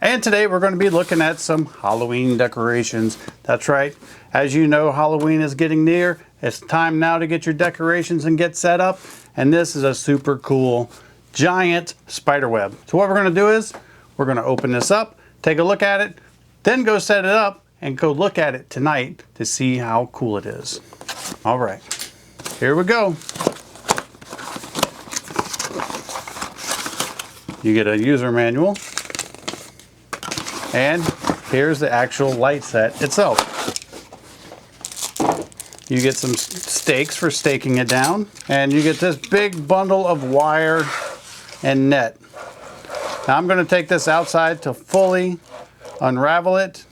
And today we're going to be looking at some Halloween decorations. That's right. As you know, Halloween is getting near. It's time now to get your decorations and get set up. And this is a super cool giant spider web. So what we're going to do is we're going to open this up, take a look at it, then go set it up and go look at it tonight to see how cool it is. All right, here we go. You get a user manual, and here's the actual light set itself. You get some stakes for staking it down, and you get this big bundle of wire and net. Now I'm going to take this outside to fully unravel it.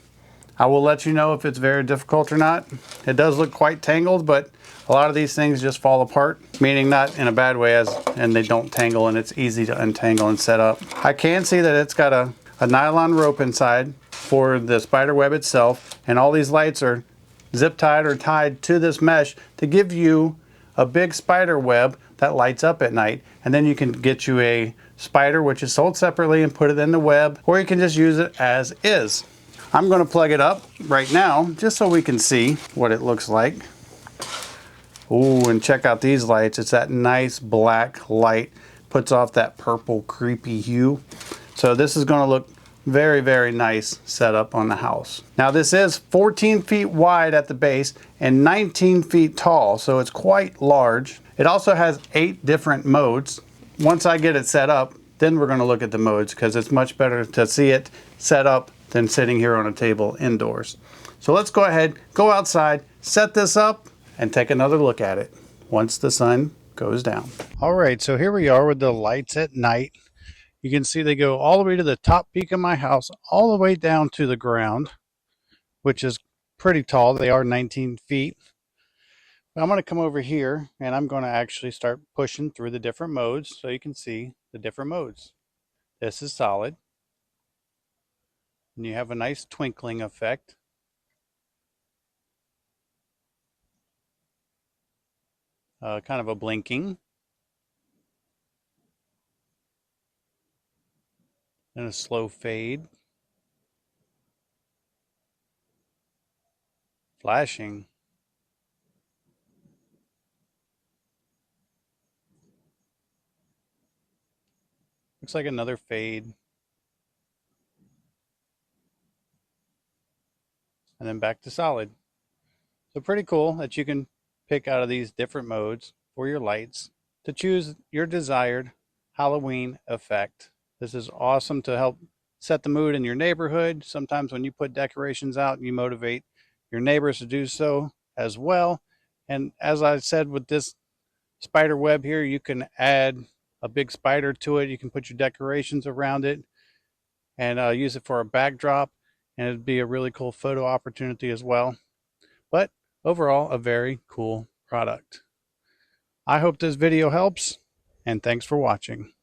I will let you know if it's very difficult or not. It does look quite tangled, but a lot of these things just fall apart, meaning not in a bad way, and they don't tangle, and it's easy to untangle and set up. I can see that it's got a nylon rope inside for the spider web itself, and all these lights are zip tied or tied to this mesh to give you a big spider web that lights up at night. And then you can get you a spider which is sold separately and put it in the web, or you can just use it as is. I'm going to plug it up right now just so we can see what it looks like. Ooh, and check out these lights. It's that nice black light, puts off that purple creepy hue. So this is going to look very, very nice set up on the house. Now this is 14 feet wide at the base and 19 feet tall, so it's quite large. It also has 8 different modes. Once I get it set up, then we're going to look at the modes, because it's much better to see it set up than sitting here on a table indoors. So let's go ahead, go outside, set this up, and take another look at it once the sun goes down. All right, so here we are with the lights at night. You can see they go all the way to the top peak of my house, all the way down to the ground, which is pretty tall. They are 19 feet. But I'm going to come over here and I'm going to actually start pushing through the different modes so you can see the different modes. This is solid. And you have a nice twinkling effect. Kind of a blinking. And a slow fade. Flashing. Looks like another fade. And then back to solid. So pretty cool that you can pick out of these different modes for your lights to choose your desired Halloween effect. This is awesome to help set the mood in your neighborhood. Sometimes when you put decorations out, you motivate your neighbors to do so as well. And as I said, with this spider web here, you can add a big spider to it. You can put your decorations around it and use it for a backdrop, and it'd be a really cool photo opportunity as well. But overall, a very cool product. I hope this video helps, and thanks for watching.